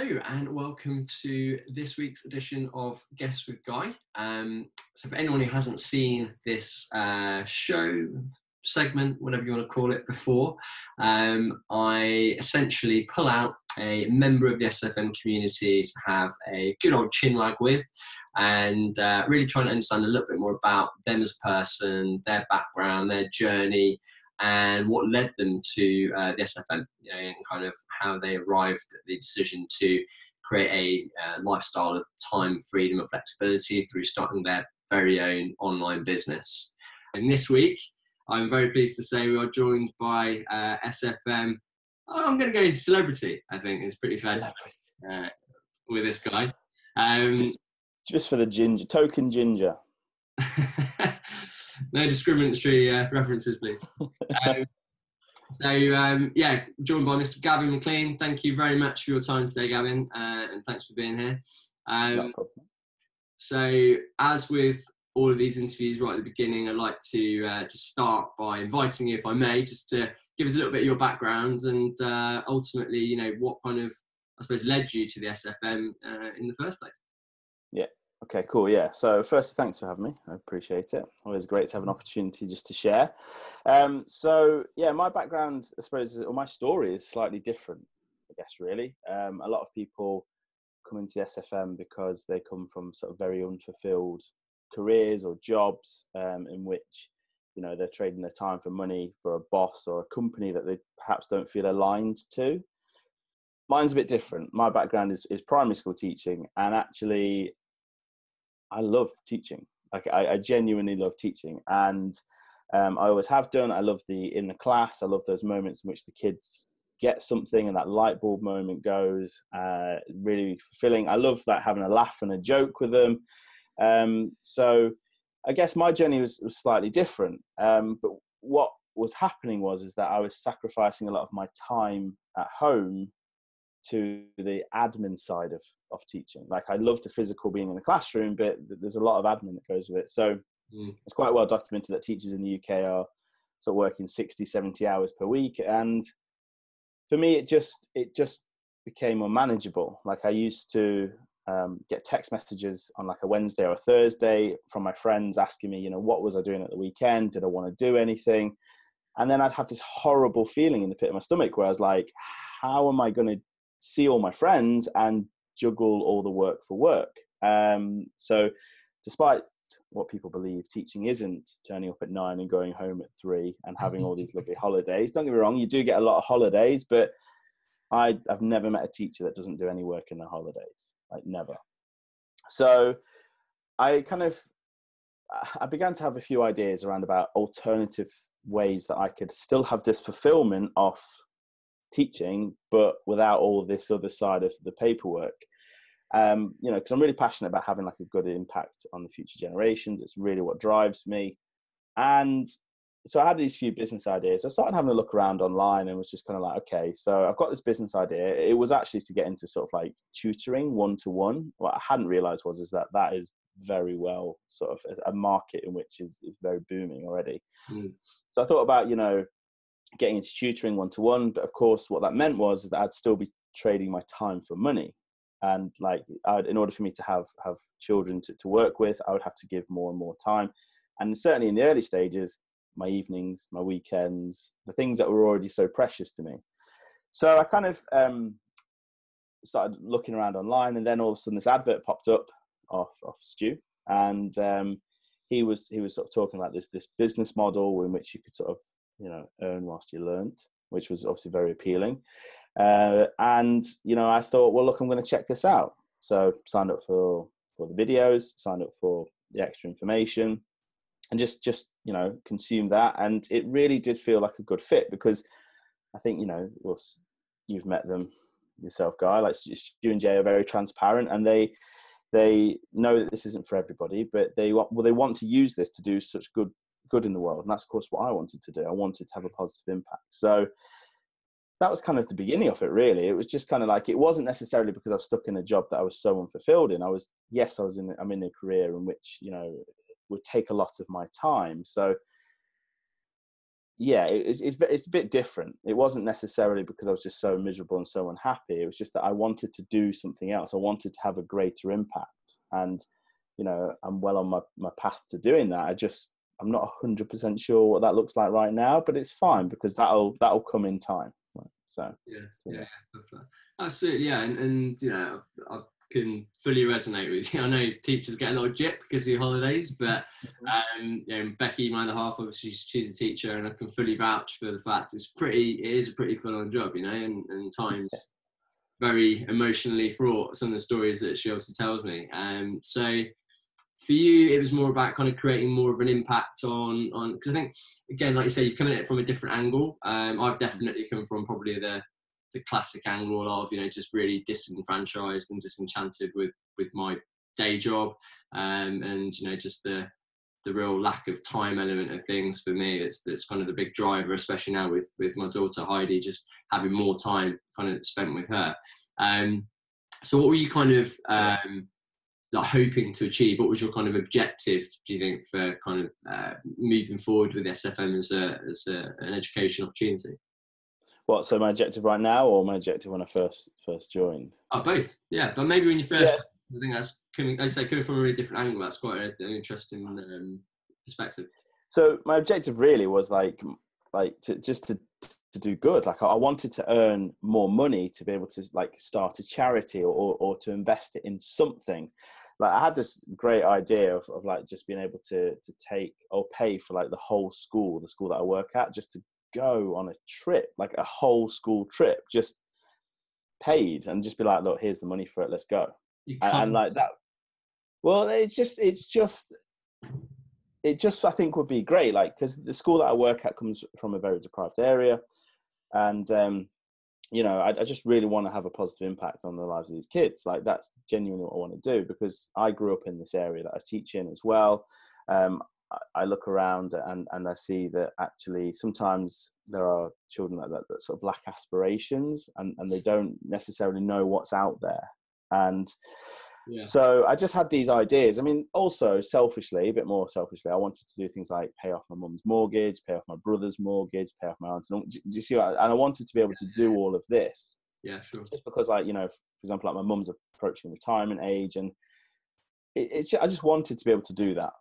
Hello and welcome to this week's edition of Guests with Guy. So for anyone who hasn't seen this show, segment, whatever you want to call it, before, I essentially pull out a member of the SFM community to have a good old chinwag with, and really trying to understand a little bit more about them as a person, their background, their journey, and what led them to the SFM, and kind of how they arrived at the decision to create a lifestyle of time, freedom and flexibility through starting their very own online business. And this week, I'm very pleased to say we are joined by SFM. I'm going to go celebrity, I think is pretty fair with this guy. Just for the ginger, token ginger. No discriminatory references, please. Joined by Mr Gavin MacLean. Thank you very much for your time today, Gavin, and thanks for being here. No problem. So, as with all of these interviews right at the beginning, I'd like to start by inviting you, if I may, just to give us a little bit of your background and ultimately, what kind of, I suppose, led you to the SFM in the first place. Yeah. Okay, cool. Yeah. So firstly, thanks for having me. I appreciate it. Always great to have an opportunity just to share. My background, I suppose, or my story is slightly different, I guess, really. A lot of people come into the SFM because they come from sort of very unfulfilled careers or jobs in which, they're trading their time for money for a boss or a company that they perhaps don't feel aligned to. Mine's a bit different. My background is primary school teaching, and actually I love teaching. I genuinely love teaching, and I always have done. I love in the class. I love those moments in which the kids get something and that light bulb moment goes. Really fulfilling. I love having a laugh and a joke with them. So I guess my journey was slightly different. But what was happening is that I was sacrificing a lot of my time at home to the admin side of teaching. I love the physical being in the classroom, but there's a lot of admin that goes with it. So It's quite well documented that teachers in the UK are sort of working 60, 70 hours per week. And for me, it just became unmanageable. I used to get text messages on a Wednesday or a Thursday from my friends asking me, what was I doing at the weekend? Did I want to do anything? And then I'd have this horrible feeling in the pit of my stomach where I was like, how am I going to see all my friends and juggle all the work for work? So despite what people believe, teaching isn't turning up at 9 and going home at 3 and having all these lovely holidays. Don't get me wrong, you do get a lot of holidays, but I've never met a teacher that doesn't do any work in their holidays. Never. So I began to have a few ideas around about alternative ways that I could still have this fulfillment of teaching, but without all this other side of the paperwork. Because I'm really passionate about having a good impact on the future generations. It's really what drives me. And so I had these few business ideas. I started having a look around online and was just kind of okay, so I've got this business idea. It was actually to get into sort of tutoring one-to-one. What I hadn't realized is that is very well sort of a market in which is very booming already. So I thought about, getting into tutoring one-to-one, but of course what that meant was that I'd still be trading my time for money. And in order for me to have children to work with, I would have to give more and more time. And certainly in the early stages, my evenings, my weekends, the things that were already so precious to me. So I kind of started looking around online, and then all of a sudden this advert popped up off Stu, and he was sort of talking about this business model in which you could sort of earn whilst you learned, which was obviously very appealing. And I thought, well, look, I'm going to check this out. So signed up for the videos, signed up for the extra information, and just consume that. And it really did feel like a good fit, because I think you've met them yourself, Guy. Stu and Jay are very transparent, and they know that this isn't for everybody, but they want to use this to do such good in the world. And that's of course what I wanted to do. I wanted to have a positive impact. So that was kind of the beginning of it, really. It was just kind of it wasn't necessarily because I was stuck in a job that I was so unfulfilled in. I'm in a career in which would take a lot of my time. So yeah, it's a bit different. It wasn't necessarily because I was just so miserable and so unhappy. It was just that I wanted to do something else. I wanted to have a greater impact, and I'm well on my path to doing that. I'm not 100% sure what that looks like right now, but it's fine because that'll come in time. So yeah, absolutely, yeah, and I can fully resonate with you. I know teachers get a lot of jip because of the holidays, but Becky, my other half, obviously she's a teacher, and I can fully vouch for the fact it is a pretty full-on job, and times very emotionally fraught. Some of the stories that she obviously tells me. So for you, it was more about kind of creating more of an impact on because I think, again, like you say, you come at it from a different angle. I've definitely come from probably the classic angle of just really disenfranchised and disenchanted with my day job, and just the real lack of time element of things for me. That's kind of the big driver, especially now with my daughter Heidi, just having more time kind of spent with her. So what were you kind of like hoping to achieve? What was your kind of objective, do you think, for kind of moving forward with SFM as an education opportunity? What? So my objective right now, or my objective when I first joined? Oh, both. Yeah, but maybe when you first, I think that's coming from a really different angle. That's quite an interesting perspective. So my objective really was like to do good. Like I wanted to earn more money to be able to like start a charity or to invest it in something. Like I had this great idea of like just being able to take or pay for like the whole school, the school that I work at, just to go on a trip, like a whole school trip, just paid, and just be like, look, here's the money for it, let's go. And like that. Well, it just I think would be great, like, because the school that I work at comes from a very deprived area, and I just really want to have a positive impact on the lives of these kids. Like that's genuinely what I want to do, because I grew up in this area that I teach in as well. I look around and I see that actually sometimes there are children like that sort of lack aspirations, and they don't necessarily know what's out there. And so I just had these ideas. I mean, also selfishly, a bit more selfishly, I wanted to do things like pay off my mum's mortgage, pay off my brother's mortgage, pay off my aunt's. Do you see what and I wanted to be able to do all of this. Yeah, sure. Just because, like, for example, like my mum's approaching retirement age, and I just wanted to be able to do that.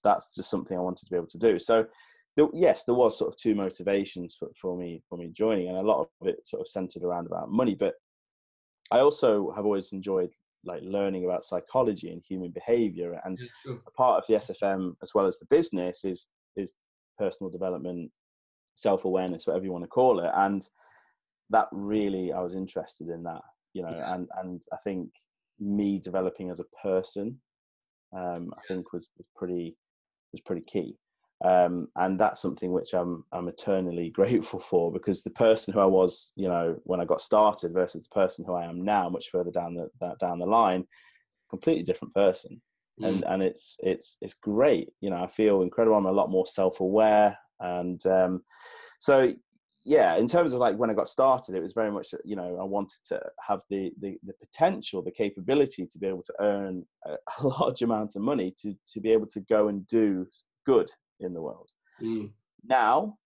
That's just something I wanted to be able to do. So there was sort of two motivations for me joining, and a lot of it sort of centered around about money. But I also have always enjoyed like learning about psychology and human behavior, and a part of the SFM as well as the business is personal development, self-awareness, whatever you want to call it. And that really, I was interested in that, and I think me developing as a person, I think was pretty key. And that's something which I'm eternally grateful for, because the person who I was, when I got started versus the person who I am now, much further down the line, completely different person. And it's great. I feel incredible. I'm a lot more self-aware. And so, yeah, in terms of like when I got started, it was very much, I wanted to have the potential, the capability to be able to earn a large amount of money to be able to go and do good in the world. Now,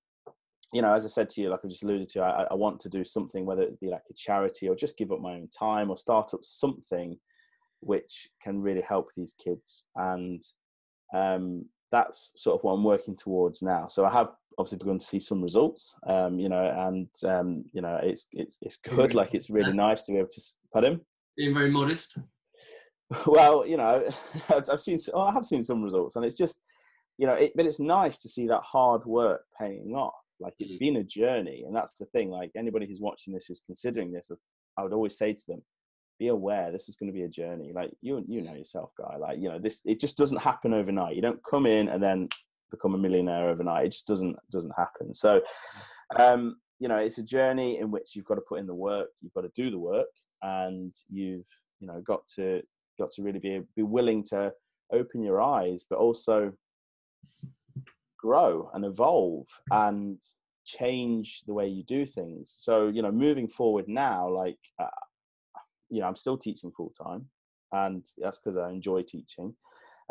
as I said to you, like I just alluded to, I want to do something, whether it be like a charity or just give up my own time or start up something which can really help these kids. And that's sort of what I'm working towards now. So I have obviously begun to see some results, it's good. Like it's really nice to be able to. Pardon? Being very modest. Well, I have seen some results, and it's just, but it's nice to see that hard work paying off. Like it's been a journey, and that's the thing. Like anybody who's watching this, who's considering this, I would always say to them, be aware this is going to be a journey. Like you know yourself, Guy. Like this, it just doesn't happen overnight. You don't come in and then become a millionaire overnight. It just doesn't happen. So, it's a journey in which you've got to put in the work. You've got to do the work, and you've got to really be willing to open your eyes, but also grow and evolve and change the way you do things. So, moving forward now, like, I'm still teaching full time, and that's because I enjoy teaching.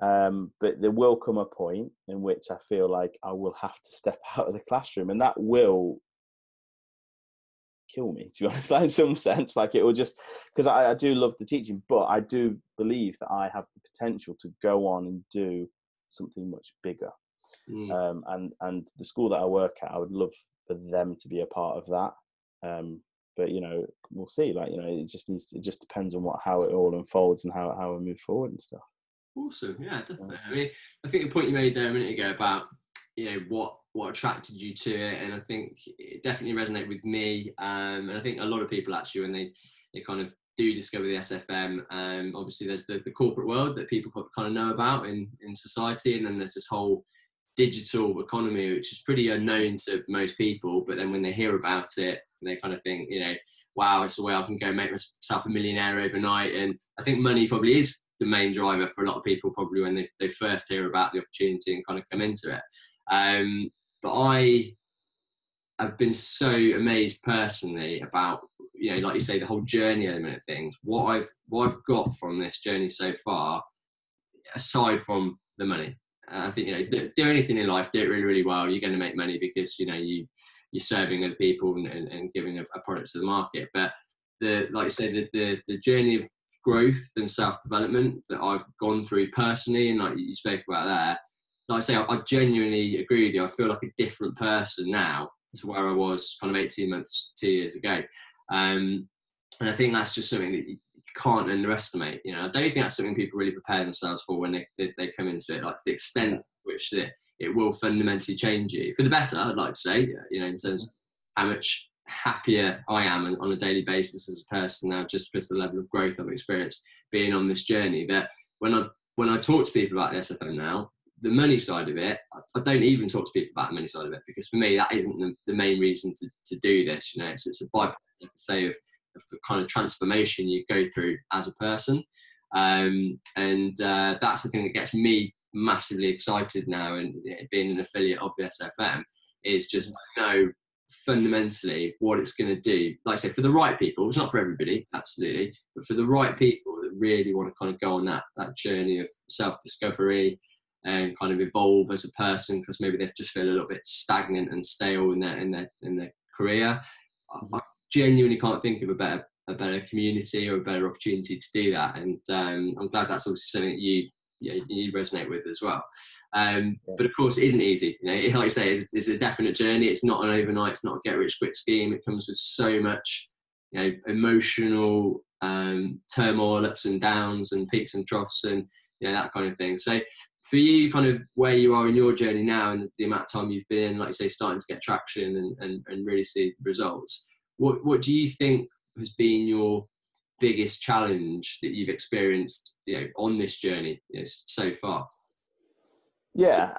But there will come a point in which I feel like I will have to step out of the classroom, and that will kill me, to be honest. Like, in some sense, like, it will just, because I do love the teaching, but I do believe that I have the potential to go on and do something much bigger. And the school that I work at, I would love for them to be a part of that. But we'll see. Like, it just depends on how it all unfolds and how we move forward and stuff. Awesome, yeah, definitely. I mean, I think the point you made there a minute ago about what attracted you to it, and I think it definitely resonated with me. And I think a lot of people actually, when they kind of do discover the SFM, obviously there's the corporate world that people kind of know about in society, and then there's this whole digital economy, which is pretty unknown to most people. But then when they hear about it, they kind of think, wow, it's a way I can go make myself a millionaire overnight. And I think money probably is the main driver for a lot of people, probably when they first hear about the opportunity and kind of come into it. But I have been so amazed personally about, like you say, the whole journey element of things. What I've got from this journey so far, aside from the money. I think, do anything in life, do it really, really well. You're going to make money because, you're serving other people and giving a product to the market. But like you say, the journey of growth and self-development that I've gone through personally, and like you spoke about there, like I say, I genuinely agree with you. I feel like a different person now to where I was kind of 18 months, 2 years ago. And I think that's just something that you can't underestimate. I don't think that's something people really prepare themselves for when they come into it, like to the extent which it will fundamentally change you for the better, I'd like to say, in terms of how much happier I am on a daily basis as a person now, just because of the level of growth I've experienced being on this journey. That when I talk to people about the SFM now, the money side of it, I don't even talk to people about the money side of it, because for me that isn't the main reason to do this. It's a byproduct, like I say, of the kind of transformation you go through as a person, and that's the thing that gets me massively excited now. And being an affiliate of the SFM is just, I know fundamentally what it's going to do. Like I say, for the right people, it's not for everybody, absolutely, but for the right people that really want to kind of go on that journey of self-discovery and kind of evolve as a person, because maybe they just feel a little bit stagnant and stale in their career. I genuinely can't think of a better community or a better opportunity to do that. And I'm glad that's obviously something that you resonate with as well. But of course, it isn't easy. Like I say, it's a definite journey. It's not an overnight. It's not a get rich quick scheme. It comes with so much, emotional turmoil, ups and downs, and peaks and troughs, and that kind of thing. So for you, kind of where you are in your journey now, and the amount of time you've been, like you say, starting to get traction and really see results, what do you think has been your biggest challenge that you've experienced, on this journey, so far? Yeah,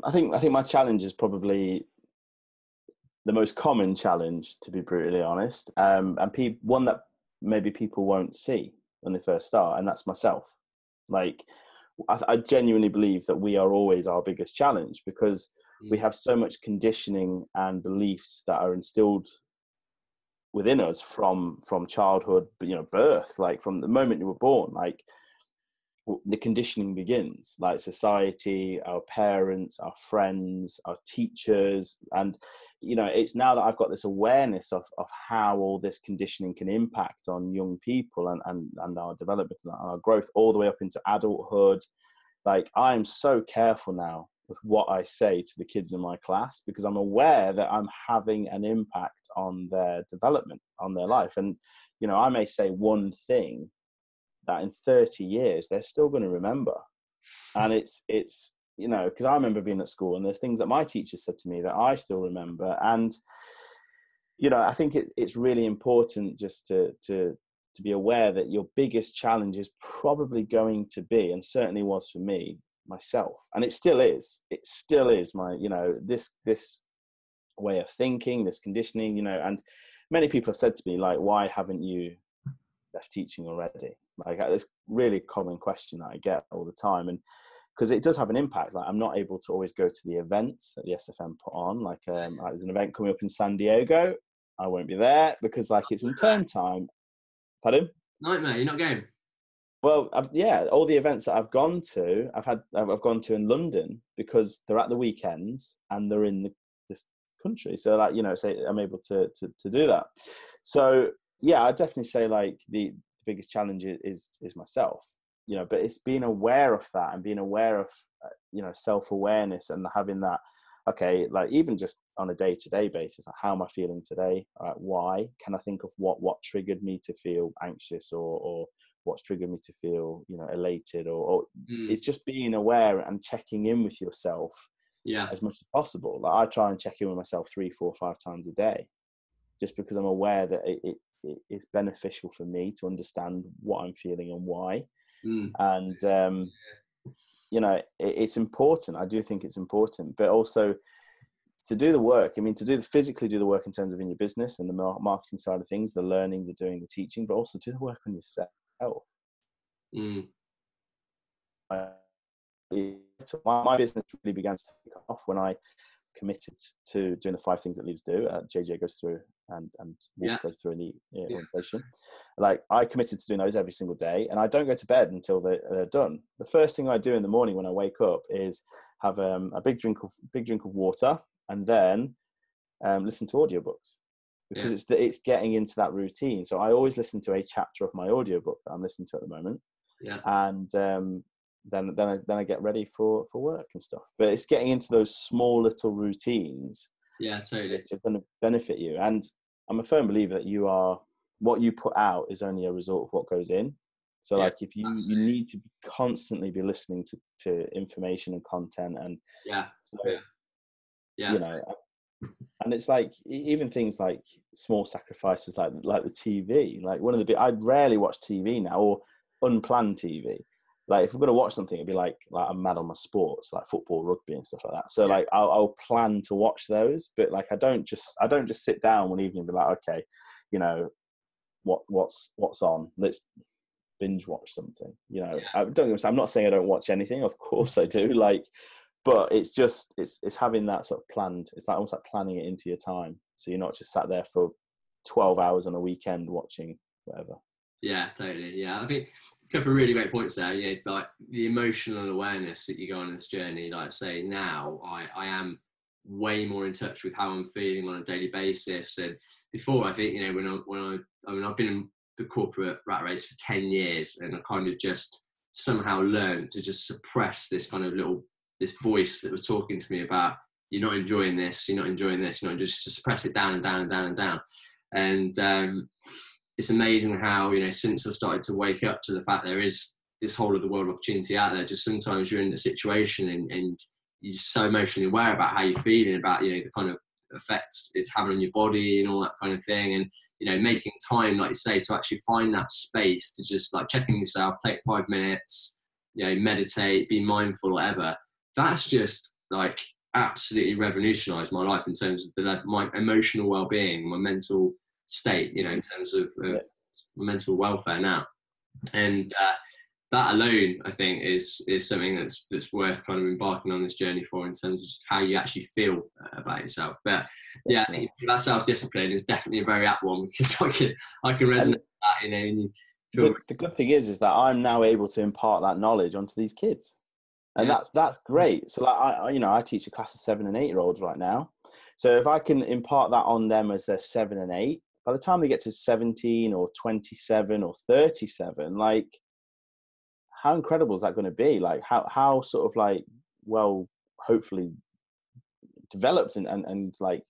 I think my challenge is probably the most common challenge, to be brutally honest, and one that maybe people won't see when they first start, and that's myself. Like, I genuinely believe that we are always our biggest challenge, because we have so much conditioning and beliefs that are instilled within us from childhood, birth, like from the moment you were born. Like, the conditioning begins, like society, our parents, our friends, our teachers. And it's now that I've got this awareness of how all this conditioning can impact on young people and our development and our growth all the way up into adulthood. Like, I'm so careful now with what I say to the kids in my class, because I'm aware that I'm having an impact on their development, on their life. And I may say one thing that in 30 years they're still going to remember. And it's because I remember being at school, and there's things that my teacher said to me that I still remember. And I think it's really important just to be aware that your biggest challenge is probably going to be, and certainly was for me, myself. And it still is my this way of thinking, this conditioning, and many people have said to me, like, why haven't you left teaching already? Like, it's really common question that I get all the time. And because it does have an impact. Like, I'm not able to always go to the events that the SFM put on. Like, there's an event coming up in San Diego. I won't be there because, like, it's in term time. Pardon? Nightmare, you're not going? Well, all the events that I've gone to, I've gone to in London because they're at the weekends and they're in this country. So like, say I'm able to do that. So yeah, I definitely say like the biggest challenge is myself, but it's being aware of that and being aware of, self-awareness and having that, okay, like even just on a day-to-day basis, like, how am I feeling today? Why? Can I think of what triggered me to feel anxious or what's triggered me to feel, elated or it's just being aware and checking in with yourself as much as possible. Like I try and check in with myself 3, 4, 5 times a day, just because I'm aware that it is beneficial for me to understand what I'm feeling and why. And, it's important. I do think it's important, but also to do the work. I mean, physically do the work in terms of in your business and the marketing side of things, the learning, the doing, the teaching, but also do the work on yourself. My business really began to take off when I committed to doing the 5 things that leaders do. JJ goes through and Wolf goes through in the orientation. Like I committed to doing those every single day, and I don't go to bed until they're done. The first thing I do in the morning when I wake up is have a big drink of water, and then listen to audiobooks, because it's getting into that routine. So I always listen to a chapter of my audiobook that I'm listening to at the moment. And then I get ready for work and stuff. But it's getting into those small little routines. Yeah, totally. Which are going to benefit you. And I'm a firm believer that what you put out is only a result of what goes in. So like if you need to constantly be listening to information and content and and it's like even things like small sacrifices like the TV. Like I rarely watch TV now, or unplanned TV. Like if I'm going to watch something, it'd be like I'm mad on my sports, like football, rugby and stuff like that. So like I'll plan to watch those, but like I don't just sit down one evening and be like, okay, what's on? Let's binge watch something. I'm not saying I don't watch anything. Of course I do. But it's having that sort of planned. It's like almost like planning it into your time, so you're not just sat there for 12 hours on a weekend watching whatever. Yeah, totally. Yeah, I think a couple of really great points there. Yeah, like the emotional awareness that you go on this journey. Like I say, now I am way more in touch with how I'm feeling on a daily basis. And before, I think I've been in the corporate rat race for 10 years, and I kind of just somehow learned to just suppress this kind of this voice that was talking to me about, you're not enjoying this, just to suppress it down and down and down and down. And it's amazing how, since I've started to wake up to the fact there is this whole of the world opportunity out there, just sometimes you're in a situation and you're just so emotionally aware about how you're feeling, about, the kind of effects it's having on your body and all that kind of thing. And, making time, like you say, to actually find that space to just like check in yourself, take 5 minutes, meditate, be mindful, whatever. That's just like absolutely revolutionized my life in terms of my emotional well-being, my mental state, in terms of mental welfare now. And that alone, I think, is something that's worth kind of embarking on this journey for, in terms of just how you actually feel about yourself. But yeah, I think that self-discipline is definitely a very apt one, because I can resonate with that, and you feel the good thing is that I'm now able to impart that knowledge onto these kids. And that's great. So like I teach a class of 7 and 8 year olds right now. So if I can impart that on them as they're 7 and 8, by the time they get to 17 or 27 or 37, like how incredible is that going to be? Like how sort of like, well, hopefully developed and like,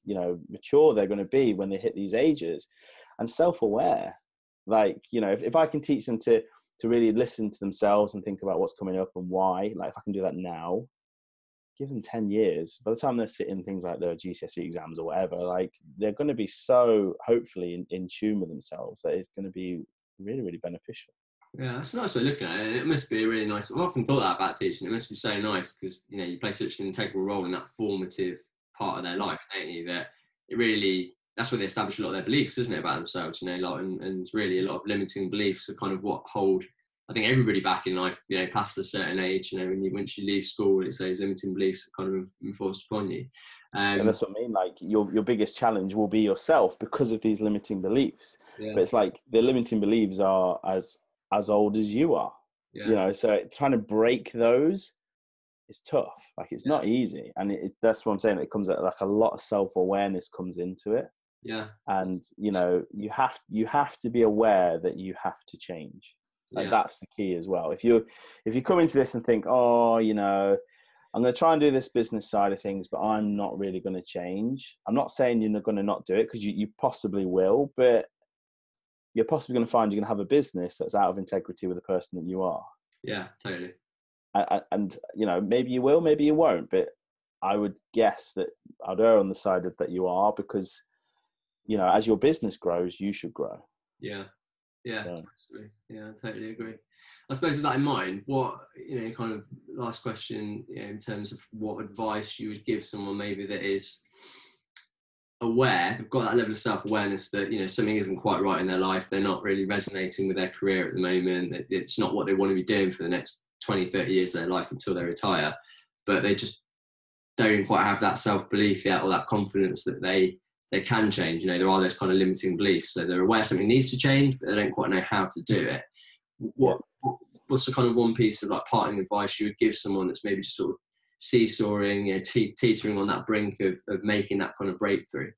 mature they're going to be when they hit these ages, and self-aware. Like, if I can teach them to really listen to themselves and think about what's coming up and why, like if I can do that now, give them 10 years, by the time they're sitting things like their GCSE exams or whatever, like they're going to be so hopefully in tune with themselves that it's going to be really, really beneficial. Yeah, that's a nice way of looking at it. It must be a really nice, I've often thought that about teaching. It must be so nice because, you play such an integral role in that formative part of their life, don't you? That it really, that's where they establish a lot of their beliefs, isn't it, about themselves, and really a lot of limiting beliefs are kind of what hold, I think, everybody back in life, past a certain age, once you leave school, it's those limiting beliefs that kind of enforced upon you. And that's what I mean. Like your biggest challenge will be yourself because of these limiting beliefs. Yeah. But it's like the limiting beliefs are as old as you are. Yeah. So trying to break those is tough. Like, it's not easy. And that's what I'm saying. It comes at like a lot of self-awareness comes into it. Yeah. And, you have to be aware that you have to change. Like, that's the key as well. If you come into this and think, oh, I'm going to try and do this business side of things, but I'm not really going to change. I'm not saying you're going to not do it, because you possibly will, but you're possibly going to find you're going to have a business that's out of integrity with the person that you are. Yeah, totally. And maybe you will, maybe you won't, but I would guess that I'd err on the side of that you are, because, as your business grows, you should grow. Yeah. Yeah, absolutely. Yeah, I totally agree. I suppose with that in mind, what, kind of last question, in terms of what advice you would give someone maybe that is aware, they've got that level of self-awareness that, something isn't quite right in their life, they're not really resonating with their career at the moment, it's not what they want to be doing for the next 20, 30 years of their life until they retire, but they just don't quite have that self-belief yet, or that confidence that they can change. There are those kind of limiting beliefs, so they're aware something needs to change, but they don't quite know how to do it. What's the kind of one piece of like parting advice you would give someone that's maybe just sort of seesawing, teetering on that brink of making that kind of breakthrough?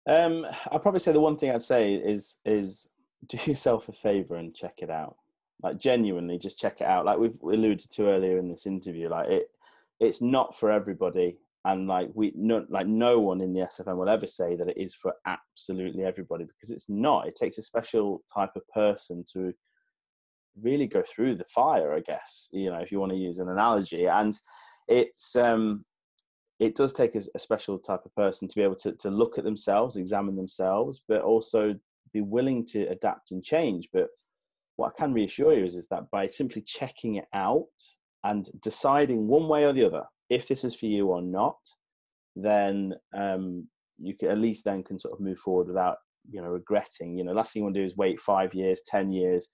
I'd probably say the one thing I'd say is do yourself a favor and check it out. Like, genuinely, just check it out. Like we've alluded to earlier in this interview, like it's not for everybody. And like no one in the SFM will ever say that it is for absolutely everybody, because it's not. It takes a special type of person to really go through the fire, I guess, if you want to use an analogy. And it does take a special type of person to be able to look at themselves, examine themselves, but also be willing to adapt and change. But what I can reassure you is that by simply checking it out and deciding one way or the other if this is for you or not, then you can at least then can sort of move forward without regretting. Last thing you want to do is wait 5 years, 10 years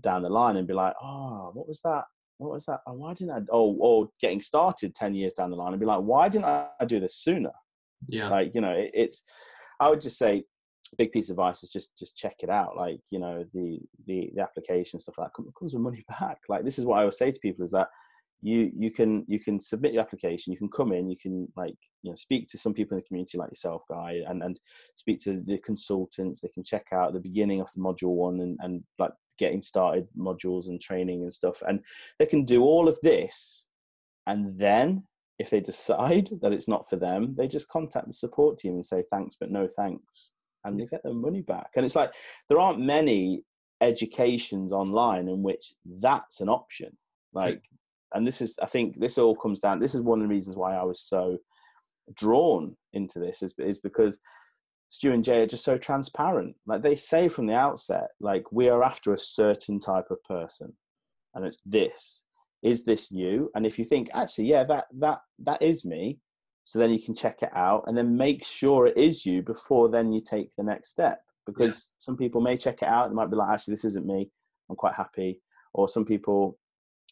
down the line and be like, oh, what was that? Oh, why didn't I? Or getting started 10 years down the line and be like, why didn't I do this sooner? Yeah. Like, it's, I would just say, big piece of advice is just check it out. Like, the application, stuff like that comes with money back. Like, this is what I always say to people, is that you can submit your application, you can come in, you can speak to some people in the community like yourself, Guy, and speak to the consultants. They can check out the beginning of the module 1 and like getting started modules and training and stuff, and they can do all of this, and then if they decide that it's not for them, they just contact the support team and say thanks but no thanks, and they get their money back. And it's like, there aren't many educations online in which that's an option. Like, and this is, I think this all comes down, this is one of the reasons why I was so drawn into this, is because Stu and Jay are just so transparent. Like, they say from the outset, like, we are after a certain type of person, and it's this. Is this you? And if you think, actually, yeah, that is me, so then you can check it out and then make sure it is you before then you take the next step. Because some people may check it out and might be like, actually, this isn't me, I'm quite happy. Or some people,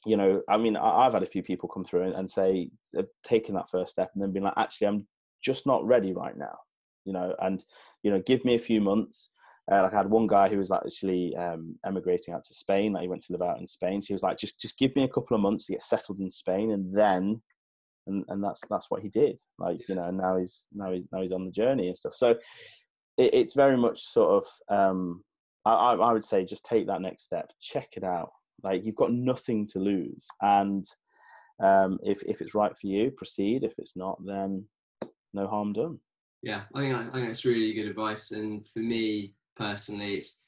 I've had a few people come through and say they've taken that first step and then been like, actually, I'm just not ready right now, and give me a few months. Like, I had one guy who was actually emigrating out to Spain. Like, he went to live out in Spain. So he was like, just give me a couple of months to get settled in Spain, and then, and that's what he did. Like, and now he's on the journey and stuff. So it's very much sort of, I would say, just take that next step, check it out. Like, you've got nothing to lose, and if it's right for you, proceed. If it's not, then no harm done. Yeah, I think that's really good advice. And for me personally, it's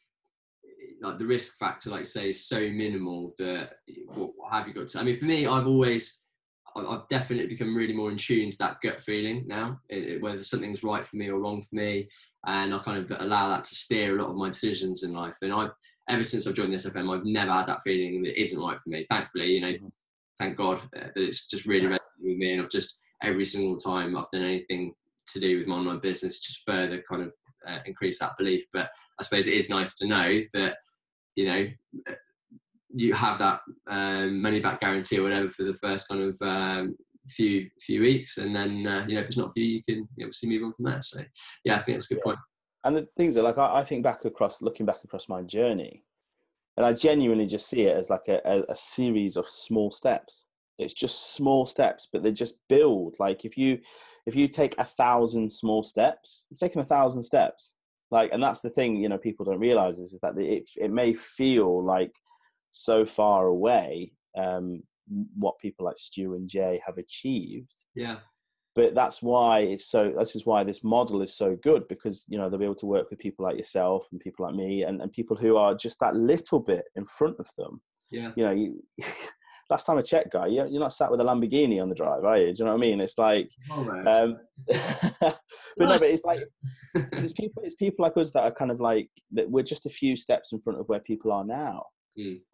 like the risk factor, like say, is so minimal that what have you got to? I mean, for me, I've definitely become really more in tune to that gut feeling now, whether something's right for me or wrong for me, and I kind of allow that to steer a lot of my decisions in life. And ever since I've joined the SFM, I've never had that feeling that it isn't right for me. Thankfully, thank God that it's just really resonated with me, and I've just, every single time I've done anything to do with my online business, just further kind of increase that belief. But I suppose it is nice to know that you have that money back guarantee or whatever for the first kind of few weeks, and then if it's not for you, you can obviously move on from there. So yeah, I think that's a good point. And the things are, like, I think looking back across my journey, And I genuinely just see it as like a series of small steps. It's just small steps, but they just build. Like if you take 1,000 small steps, you've taken 1,000 steps. Like, and that's the thing, you know, people don't realize is that it may feel like so far away, what people like Stu and Jay have achieved. Yeah. But that's why this is why this model is so good, because, you know, they'll be able to work with people like yourself and people like me and people who are just that little bit in front of them. Yeah. You know, last time I checked, guy, you're not sat with a Lamborghini on the drive, are you? Do you know what I mean? It's like, but it's like, it's people like us that are kind of like, that we're just a few steps in front of where people are now.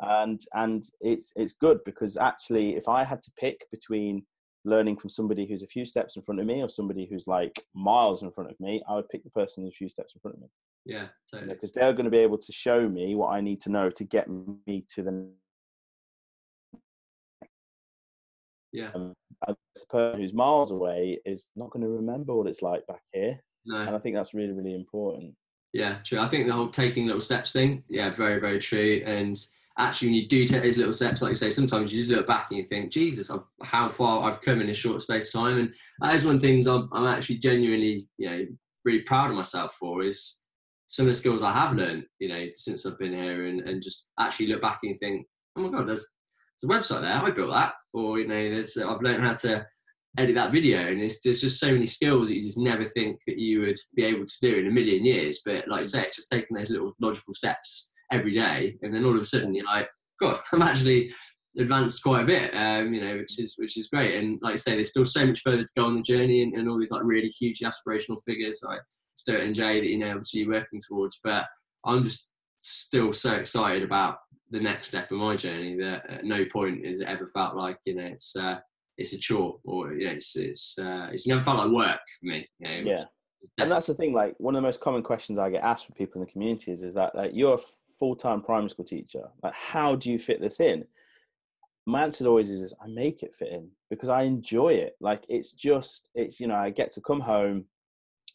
And it's good, because actually, if I had to pick between learning from somebody who's a few steps in front of me or somebody who's like miles in front of me, I would pick the person who's a few steps in front of me. Yeah, totally. Because they're going to be able to show me what I need to know to get me to the and the person who's miles away is not going to remember what it's like back here. No. And I think that's really, really important. Yeah, true. I think the whole taking little steps thing, yeah, very, very true. And actually, when you do take those little steps, like you say, sometimes you just look back and you think, Jesus, how far I've come in a short space of time. And that is one of the things I'm actually genuinely, you know, really proud of myself for, is some of the skills I have learned, you know, since I've been here, and just actually look back and you think, oh my God, there's a website there, I built that. Or, you know, I've learned how to edit that video, and there's just so many skills that you just never think that you would be able to do in a million years. But like I say, it's just taking those little logical steps every day, and then all of a sudden you're like, God, I'm actually advanced quite a bit, you know, which is great. And like I say, there's still so much further to go on the journey, and all these like really huge aspirational figures like Stuart and Jay that, you know, obviously you're working towards. But I'm just still so excited about the next step of my journey that at no point has it ever felt like, you know, it's a chore, or, you know, it's never felt like work for me, you know. Yeah. And that's the thing, like one of the most common questions I get asked from people in the community is that, like, you're a full-time primary school teacher, like how do you fit this in? My answer always is I make it fit in, because I enjoy it. Like it's you know, I get to come home,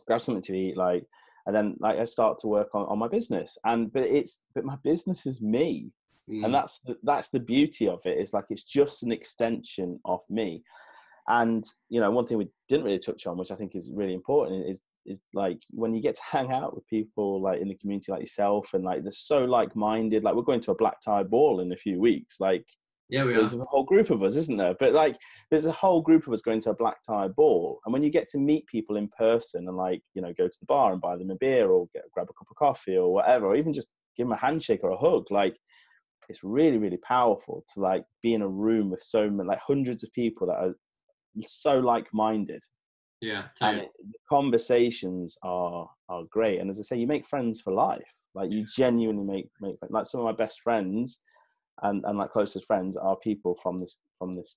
grab something to eat, like, and then like I start to work on my business, but my business is me. And that's the beauty of it, is like it's just an extension of me. And, you know, one thing we didn't really touch on, which I think is really important, is like when you get to hang out with people like in the community like yourself, and like they're so like-minded. Like we're going to a black tie ball in a few weeks. Like, yeah, there's a whole group of us, isn't there? But like there's a whole group of us going to a black tie ball, and when you get to meet people in person and, like, you know, go to the bar and buy them a beer or grab a cup of coffee or whatever, or even just give them a handshake or a hug, like it's really, really powerful to like be in a room with so many, like hundreds of people that are so like-minded. Yeah, totally. And the conversations are great. And as I say, you make friends for life. Like you genuinely make like some of my best friends and like closest friends are people from this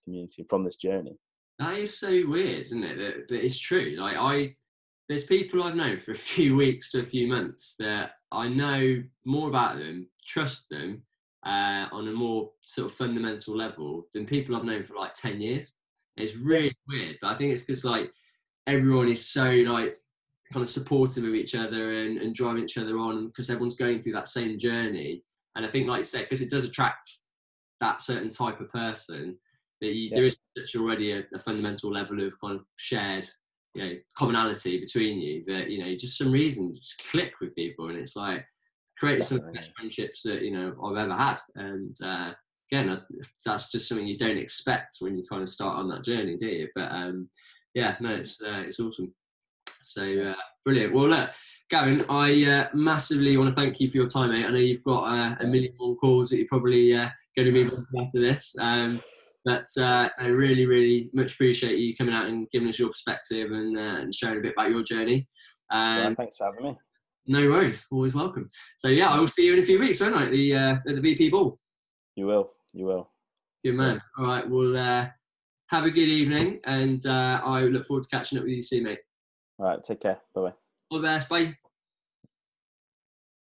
community, from this journey. That is so weird, isn't it? That it's true. Like there's people I've known for a few weeks to a few months that I know more about them, trust them, on a more sort of fundamental level than people I've known for like 10 years. It's really weird, but I think it's because like everyone is so like kind of supportive of each other and driving each other on, because everyone's going through that same journey. And I think, like you said, because it does attract that certain type of person, that there is such already a fundamental level of kind of shared, you know, commonality between you that, you know, just some reason just click with people, and it's like created some of the best friendships that, you know, I've ever had. And again, that's just something you don't expect when you kind of start on that journey, do you? But yeah, no, it's awesome. So brilliant. Well, look, Gavin, I massively want to thank you for your time, mate. I know you've got a million more calls that you're probably going to move on to after this. But I really, really much appreciate you coming out and giving us your perspective and sharing a bit about your journey. Thanks for having me. No worries, always welcome. So yeah, I will see you in a few weeks, won't I, at the VP Ball? You will. Good man. All right, well, have a good evening, and I look forward to catching up with you soon, mate. All right, take care. Bye-bye. All the best, bye.